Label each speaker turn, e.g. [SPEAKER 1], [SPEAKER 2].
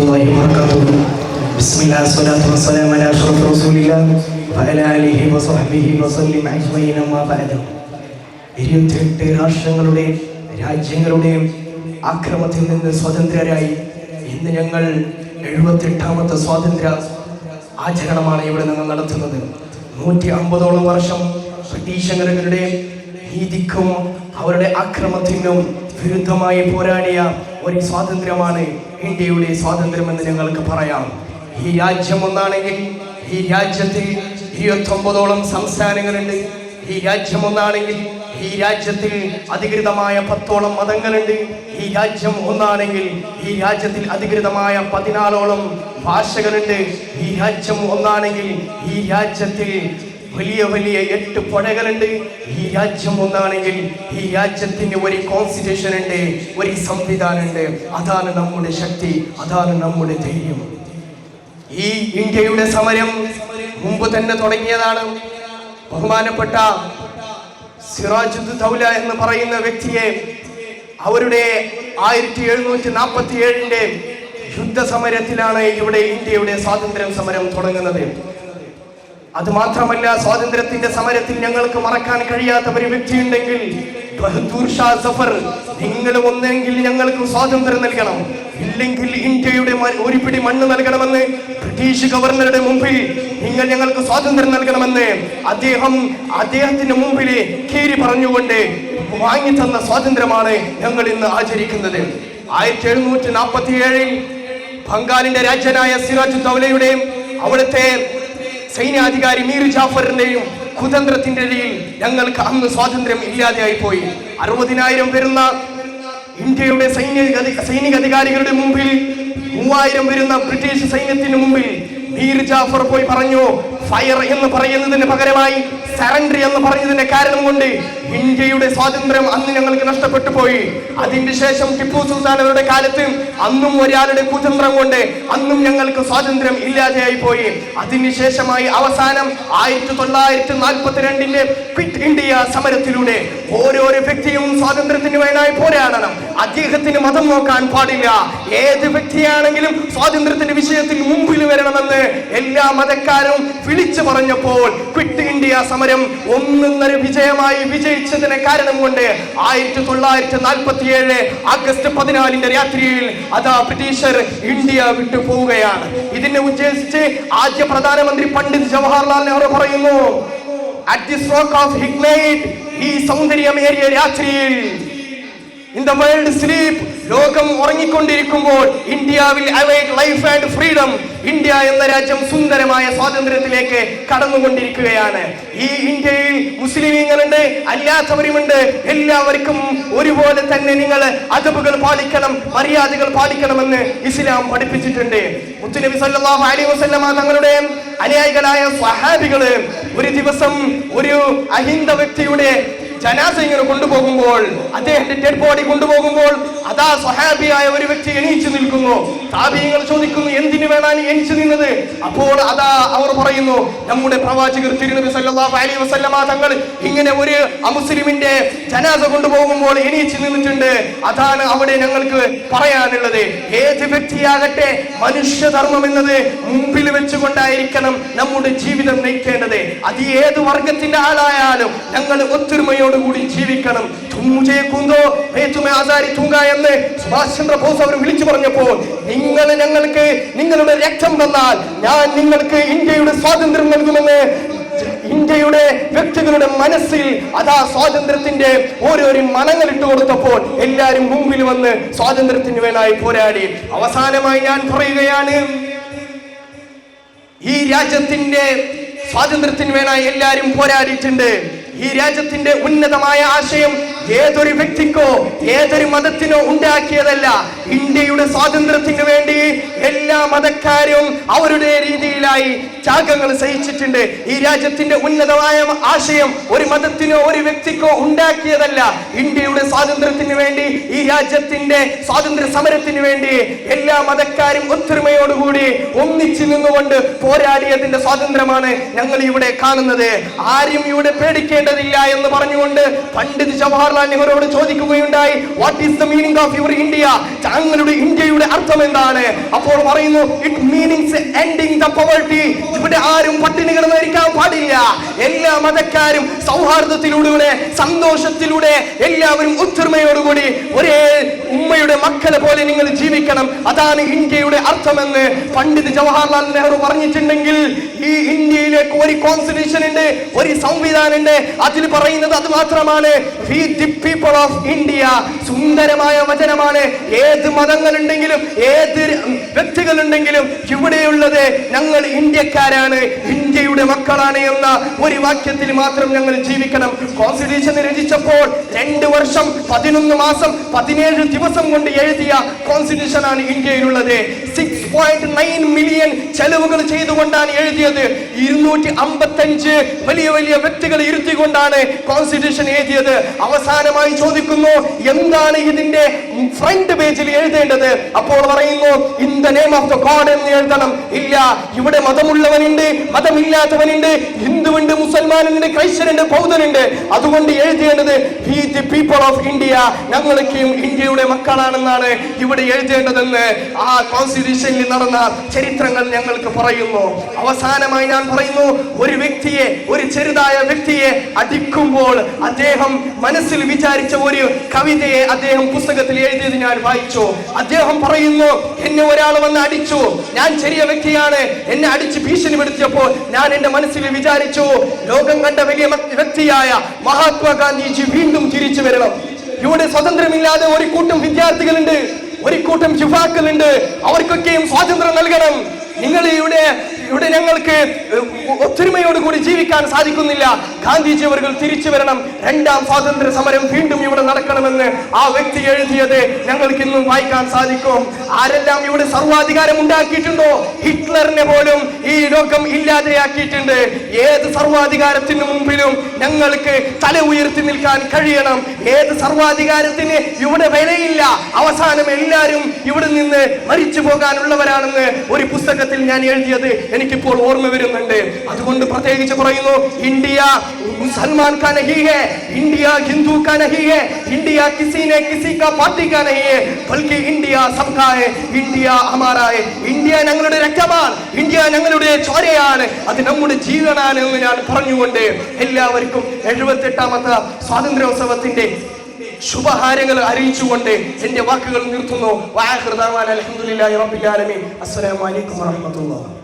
[SPEAKER 1] warahmatullahi wabarakatuh. Bismillah, salatu wassalamu ala ashrafir rasulillah wa ala alihi wa sahbihi wa sallim ajma'in amma ba'd. 28 രാഷ്ട്രങ്ങളുടെയും രാജ്യങ്ങളുടെയും ആക്രമണത്തിൽ നിന്ന് സ്വതന്ത്രരായി ഇന്ന് ഞങ്ങൾ 78ാമത്തെ സ്വാതന്ത്ര്യ ആചരണമാണ് ഇവിടെ നിന്ന് നടത്തുന്നത്. 150ഓളം വർഷം ബ്രിട്ടീഷുകാരുടെ നീതിക്കും അവരുടെ ആക്രമണത്തിനും വിരുദ്ധമായി പോരാടിയ ഒരു സ്വാതന്ത്ര്യമാണ് ഇന്ത്യയുടെ സ്വാതന്ത്ര്യമെന്ന് ഞങ്ങൾക്ക് പറയാം. ഈ രാജ്യം ഒന്നാണെങ്കിൽ ഈ രാജ്യത്തിൽ 29ഓളം സംസ്ഥാനങ്ങളുണ്ട്. ഈ രാജ്യം ഒന്നാണെങ്കിൽ ഈ രാജ്യത്തിൽ അധികൃതമായ 10ഓളം മതങ്ങളുണ്ട്. ഈ രാജ്യം ഒന്നാണെങ്കിൽ ഈ രാജ്യത്തിൽ അധികൃതമായ 14ഓളം ഭാഷകളുണ്ട്. ഈ രാജ്യം ഒന്നാണെങ്കിൽ ഈ രാജ്യത്തിൽ വലിയ വലിയ 8 പുഴകളുണ്ട്. ഈ രാജ്യം ഒന്നാണെങ്കിൽ ഈ രാജ്യത്തിന് ഒരു കോൺസ്റ്റിറ്റ്യൂഷൻ ഉണ്ട്, ഒരു സംവിധാനമുണ്ട്. അതാണ് നമ്മുടെ ശക്തി, അതാണ് നമ്മുടെ ധൈര്യം. ഈ ഇന്ത്യയുടെ സമരം മുമ്പ് തന്നെ തുടങ്ങിയതാണ്. ബഹുമാനപ്പെട്ട സിറാജുദ് ദൗല എന്ന് പറയുന്ന വ്യക്തിയെ അവരുടെ 1747 യുദ്ധസമരത്തിലാണ് ഇവിടെ ഇന്ത്യയുടെ സ്വാതന്ത്ര്യ സമരം തുടങ്ങുന്നത്. അത് മാത്രമല്ല, സ്വാതന്ത്ര്യത്തിന്റെ സമരത്തിൽ ഞങ്ങൾക്ക് മറക്കാൻ കഴിയാത്ത ഒരു വ്യക്തിയുണ്ടെങ്കിൽ ബഹദൂർ ഷാ സഫർ. നിങ്ങൾ ഒന്നെങ്കിൽ ഞങ്ങൾക്ക് സ്വാതന്ത്ര്യം നൽകണം, ഇല്ലെങ്കിൽ ഇന്ത്യയുടെ ഒരു പിടി മണ്ണ് നൽകണമെന്ന് ബ്രിട്ടീഷ് ഗവർണറുടെ മുമ്പിൽ നിങ്ങൾ ഞങ്ങൾക്ക് സ്വാതന്ത്ര്യം നൽകണമെന്ന് അദ്ദേഹത്തിന്റെ മുമ്പിൽ കീറി പറഞ്ഞുകൊണ്ട് വാങ്ങിത്തന്ന സ്വാതന്ത്ര്യമാണ് ഞങ്ങൾ ഇന്ന് ആചരിക്കുന്നത്. 1747 ബംഗാളിന്റെ രാജ്യനായ സിറാജുദ് ദൗലയുടെയും അവിടുത്തെ സൈന്യാധികാരി മീർ ജാഫറിന്റെയും കുതന്ത്രത്തിന്റെ ഇടയിൽ ഞങ്ങൾക്ക് അന്ന് സ്വാതന്ത്ര്യം ഇല്ലാതെയായി പോയി. 60,000 വരുന്ന ഇന്ത്യയുടെ സൈനിക അധികാരികളുടെ മുമ്പിൽ 3000 വരുന്ന ബ്രിട്ടീഷ് സൈന്യത്തിന് മുമ്പിൽ മീർ ജാഫർ പോയി പറഞ്ഞു, ഫയർ എന്ന് പറയുന്നതിന് പകരമായി സറണ്ടർ എന്ന് പറഞ്ഞതിന്റെ കാരണം കൊണ്ട് ഇന്ത്യയുടെ സ്വാതന്ത്ര്യം അന്ന് ഞങ്ങൾക്ക് നഷ്ടപ്പെട്ടു പോയി. അതിന്റെ ശേഷം ടിപ്പു സുൽത്താൻ അവരുടെ കാലത്ത് അന്നും ഒരാളുടെ കുതന്ത്രം കൊണ്ട് അന്നും ഞങ്ങൾക്ക് സ്വാതന്ത്ര്യം ഇല്ലാതെയായി പോയി. അതിനുശേഷമായി അവസാനം 1942 ക്വിറ്റ് ഇന്ത്യ സമരത്തിലൂടെ ഓരോരോ വ്യക്തിയും സ്വാതന്ത്ര്യത്തിന് വേണ്ടി പോരാടണം. അദ്ദേഹത്തിന് മതം നോക്കാൻ പാടില്ല. ഏത് വ്യക്തിയാണെങ്കിലും സ്വാതന്ത്ര്യത്തിന്റെ വിഷയത്തിൽ മുമ്പിൽ വരണമെന്ന് എല്ലാ മതക്കാരും വിളിച്ചു പറഞ്ഞപ്പോൾ ക്വിറ്റ് ഇന്ത്യ സമരം ഒന്നൊന്നര വിജയമായി വിജയിച്ചതിന് കാരണം കൊണ്ട് 1947 ആഗസ്റ്റ് 14 രാത്രിയിൽ അതാ ബ്രിട്ടീഷർ ഇന്ത്യ വിട്ടു പോവുകയാണ്. ഇതിനെ ഉദ്ദേശിച്ച് ആദ്യ പ്രധാനമന്ത്രി പണ്ഡിറ്റ് ജവഹർലാൽ നെഹ്റു പറയുന്നു, at the stroke of ignite, ഈ സൗന്ദര്യമേറിയ രാത്രിയിൽ in the world sleep, ലോകം ഉറങ്ങിക്കൊണ്ടിരിക്കുമ്പോൾ India will awake life and freedom. India എന്ന രാജ്യം സുന്ദരമായ സ്വാതന്ത്ര്യത്തിലേക്ക് കടന്നുകൊണ്ടിരിക്കുകയാണ്. ഈ ഇന്ത്യയിൽ മുസ്ലിമീങ്ങളുണ്ട്, അല്ലാത്തവരുമുണ്ട്. എല്ലാവർക്കും ഒരുപോലെ തന്നെ നിങ്ങൾ അദബുകൾ പാലിക്കണം, മര്യാദകൾ പാലിക്കണമെന്ന് ഇസ്ലാം പഠിപ്പിച്ചിട്ടുണ്ട്. മുത്തുനബി സല്ലല്ലാഹു അലൈഹി വസല്ലമ തങ്ങളുടെ അനുയായികളായ സ്വഹാബികള് ഒരു ദിവസം ഒരു അഹിന്ദ വ്യക്തിയുടെ ജനാസ ഇങ്ങനെ കൊണ്ടുപോകുമ്പോൾ, അദ്ദേഹത്തിന്റെ ഡെഡ് ബോഡി കൊണ്ടുപോകുമ്പോൾ അതാ സ്വഹാബിയായ ഒരു വ്യക്തി എണീച്ചു നിൽക്കുന്നു. താബിഈങ്ങൾ ചോദിക്കുന്നു, എന്തിനു വേണാണ് എണീച്ചു നിന്നത്? അപ്പോൾ അതാ അവർ പറയുന്നു, നമ്മുടെ പ്രവാചകർ തിരുനബി സല്ലല്ലാഹു അലൈഹി വസല്ലമ തങ്ങൾ ഇങ്ങനെ ഒരു അമുസ്ലിമിന്റെ ജനാസ കൊണ്ടുപോകുമ്പോൾ എണീച്ചു നിന്നിട്ടുണ്ട്. അതാണ് അവിടെ ഞങ്ങൾക്ക് പറയാനുള്ളത്. ഏത് വ്യക്തിയാകട്ടെ മനുഷ്യധർമ്മം എന്നത് മുമ്പിൽ വെച്ചുകൊണ്ടായിരിക്കണം നമ്മുടെ ജീവിതം നയിക്കേണ്ടത്. അത് ഏത് വർഗത്തിന്റെ ആളായാലും ഞങ്ങൾ ഒത്തൊരുമയോട് കൂടി ജീവിക്കണം. എന്ന് സുഭാഷ് ചന്ദ്രബോസ് അവർ വിളിച്ചു പറഞ്ഞപ്പോൾ, നിങ്ങൾ ഞങ്ങൾക്ക് നിങ്ങളുടെ രക്തം തന്നാൽ ഞാൻ നിങ്ങൾക്ക് ഇന്ത്യയുടെ സ്വാതന്ത്ര്യം നൽകുമെന്ന് ഇന്ത്യയുടെ വ്യക്തികളുടെ മനസ്സിൽ അതാ സ്വാതന്ത്ര്യത്തിന്റെ ഓരോരോ മണങ്ങൾ ഇട്ട് കൊടുത്തപ്പോൾ എല്ലാരും മുമ്പിൽ വന്ന് സ്വാതന്ത്ര്യത്തിന് വേണ്ടി പോരാടി. അവസാനമായി ഞാൻ പറയുകയാണ്, ഈ രാജ്യത്തിന്റെ സ്വാതന്ത്ര്യത്തിന് വേണ്ടി എല്ലാരും പോരാടിയിട്ടുണ്ട്. ഈ രാജ്യത്തിന്റെ ഉന്നതമായ ആശയം ഏതൊരു വ്യക്തിക്കോ ഏതൊരു മതത്തിനോ ഉണ്ടാക്കിയതല്ല. ഇന്ത്യയുടെ സ്വാതന്ത്ര്യത്തിന് വേണ്ടി എല്ലാ മതക്കാരും അവരുടെ രീതിയിലായി ത്യാഗങ്ങൾ സഹിച്ചിട്ടുണ്ട്. ഈ രാജ്യത്തിന്റെ ഉന്നതമായ ആശയം ഒരു മതത്തിനോ ഒരു വ്യക്തിക്കോ ഉണ്ടാക്കിയതല്ല. ഇന്ത്യയുടെ സ്വാതന്ത്ര്യത്തിന് വേണ്ടി, ഈ രാജ്യത്തിന്റെ സ്വാതന്ത്ര്യ സമരത്തിന് വേണ്ടി എല്ലാ മതക്കാരും ഒത്തൊരുമയോടുകൂടി ഒന്നിച്ച് ഒരുമിച്ച് നിന്നുകൊണ്ട് പോരാടിയതിന്റെ സ്വാതന്ത്ര്യമാണ് ഞങ്ങൾ ഇവിടെ കാണുന്നത്. ആരും ഇവിടെ പേടിക്കേണ്ടതില്ല എന്ന് പറഞ്ഞുകൊണ്ട് പണ്ഡിറ്റ് ജവഹർലാൽ നെഹ്റുവോട് ചോദിക്കുകയുണ്ടായി, what is the meaning of your India? താങ്കളുടെ ഇന്ത്യയുടെ അർത്ഥം എന്താണ്? അപ്പോൾ പറയുന്നു, it meanings ending the poverty. ഇവിടെ ആരും പട്ടിണി കിടന്ന് മരിക്കാൻ പാടില്ല. എല്ലാ മതക്കാരും സൗഹാർദ്ദത്തിലൂടെ, സന്തോഷത്തിലൂടെ, എല്ലാവരും ഒത്തൊരുമയോടുകൂടി ഒരേ ഉമ്മയുടെ മക്കളെ പോലെ നിങ്ങൾ ജീവിക്കണം. അതാണ് ഇന്ത്യയുടെ അർത്ഥമെന്ന് പണ്ഡിറ്റ് ജവഹർലാൽ നെഹ്റു പറഞ്ഞിട്ടുണ്ടെങ്കിൽ, ഈ ഇന്ത്യയിലേക്ക് ഒരു കോൺസ്റ്റിറ്റ്യൂഷൻ ഉണ്ട്, ഒരു സംവിധാനം ഉണ്ട്. അതിൽ പറയുന്നത് അത് മാത്രമാണ്, V the people of India. സുന്ദരമായ വചനമാണ്. ഏത് മതങ്ങളുണ്ടെങ്കിലും ഏത് വ്യക്തികളുണ്ടെങ്കിലും ഇവിടെയുള്ളത് ഞങ്ങൾ ഇന്ത്യക്കാരാണ്, ഇന്ത്യയുടെ മക്കളാണ് എന്ന ഒരു വാക്യത്തിൽ മാത്രം ഞങ്ങൾ ജീവിക്കണം. കോൺസ്റ്റിറ്റ്യൂഷൻ രചിച്ചപ്പോൾ 2 വർഷം 11 മാസം 17 ദിവസം കൊണ്ട് എഴുതിയ കോൺസ്റ്റിറ്റ്യൂഷൻ ആണ് ഇന്ത്യയിലുള്ളത്. 6.9 മില്യൺ ചെലവുകൾ ചെയ്തുകൊണ്ടാണ് എഴുതിയത്. 255 വലിയ വലിയ വ്യക്തികൾ ഇരുത്തിക്കൊണ്ടാണ് കോൺസ്റ്റിറ്റ്യൂഷൻ എഴുതിയത്. അവസാനമായി ചോദിക്കുന്നു, എന്താണ് ഇതിന്റെ ഫ്രണ്ട് പേജിൽ എഴുതേണ്ടത്? അപ്പോൾ പറയുന്നു, in the name of the God എന്ന് എഴുതണം. ഇല്ല, ഇവിടെ മതമുള്ളവനുണ്ട്, മതമില്ലാത്തവനുണ്ട്, ഹിന്ദുവുണ്ട്, മുസൽമാനുണ്ട്, ക്രൈസ്തനുണ്ട്, ബൗദ്ധനുണ്ട്. അതുകൊണ്ട് എഴുതേണ്ടത് we the people of India, ഞങ്ങളൊക്കെയും ഇന്ത്യയുടെ മക്കളാണെന്നാണ് ഇവിടെ എഴുതേണ്ടതെന്ന് ആ കോൺസ്റ്റിറ്റ്യൂഷനിൽ നടന്ന ചരിത്രങ്ങൾ ഞങ്ങൾക്ക് പറയുന്നു. അവസാനമായി ഞാൻ പറയുന്നു, ഒരു വ്യക്തിയെ, ഒരു ചെറുതായ വ്യക്തിയെ അടിക്കുമ്പോൾ അദ്ദേഹം മനസ്സിൽ വിചാരിച്ച ഒരു കവിതയെ അദ്ദേഹം പുസ്തകത്തിൽ എഴുതിയത് ഞാൻ വായിച്ചു. അദ്ദേഹം പറയുന്നു, എന്നെ ഒരാൾ വന്ന് അടിച്ചു, ഞാൻ ചെറിയ വ്യക്തിയാണ്, എന്നെ അടിച്ച് ഭീഷണിപ്പെടുത്തിയപ്പോൾ ഞാൻ എന്റെ മനസ്സിൽ വിചാരിച്ചു, ലോകം കണ്ട വലിയ വ്യക്തിയായ മഹാത്മാഗാന്ധിജി വീണ്ടും തിരിച്ചു വരണം. ഇവിടെ സ്വതന്ത്രമില്ലാതെ ഒരു കൂട്ടം വിദ്യാർത്ഥികളുണ്ട്, ഒരു കൂട്ടം യുവാക്കളുണ്ട്, അവർക്കൊക്കെയും സ്വാതന്ത്ര്യം നൽകണം. നിങ്ങൾ ഇവിടെ ഞങ്ങൾക്ക് ഒത്തൊരുമയോടുകൂടി ജീവിക്കാൻ സാധിക്കുന്നില്ല. ഗാന്ധിജി അവർ തിരിച്ചു വരണം, 2ാം സ്വാതന്ത്ര്യ സമരം വീണ്ടും ഇവിടെ നടക്കണമെന്ന് ആ വ്യക്തി എഴുതിയത് ഞങ്ങൾക്ക് ഇന്നും വായിക്കാൻ സാധിക്കും. ആരെല്ലാം ഇവിടെ സർവാധികാരം ഉണ്ടാക്കിയിട്ടുണ്ടോ, ഹിറ്റ്ലറിനെ പോലും ഈ ലോകം ഇല്ലാതെയാക്കിയിട്ടുണ്ട്. ഏത് സർവാധികാരത്തിന് മുമ്പിലും ഞങ്ങൾക്ക് തല ഉയർത്തി നിൽക്കാൻ കഴിയണം. ഏത് സർവാധികാരത്തിന് ഇവിടെ വിലയില്ല. അവസാനം എല്ലാവരും ഇവിടെ നിന്ന് മരിച്ചു പോകാനുള്ളവരാണെന്ന് ഒരു പുസ്തകത്തിൽ ഞാൻ എഴുതിയത് എനിക്കിപ്പോൾ ഓർമ്മ വരുന്നുണ്ട്. അതുകൊണ്ട് പ്രത്യേകിച്ച് പറയുന്നു, ഇന്ത്യ മുസൽമാൻ കാ നഹീ ഹൈ, ഇന്ത്യ ഹിന്ദു കാ നഹീ ഹൈ, ഇന്ത്യ കിസി നെ കിസി കാ പാർട്ടി കാ നഹീ ഹൈ, ബൽക്കി ഇന്ത്യ സബ്കാ ഹൈ, ഇന്ത്യ ഹമാരാ ഹൈ. ഇന്ത്യ ഞങ്ങളുടെ രക്തമാണ്, ഇന്ത്യ ഞങ്ങളുടെ ചോരയാണ്, അത് നമ്മുടെ ജീവനാണ് എന്ന് ഞാൻ പറഞ്ഞുകൊണ്ട് എല്ലാവർക്കും 78ാമത്തെ സ്വാതന്ത്ര്യോത്സവത്തിന്റെ ശുഭഹാരങ്ങൾ അറിയിച്ചുകൊണ്ട് എന്റെ വാക്കുകൾ നിർത്തുന്നു. അസ്സലാമു അലൈക്കും വറഹ്മത്തുള്ളാഹി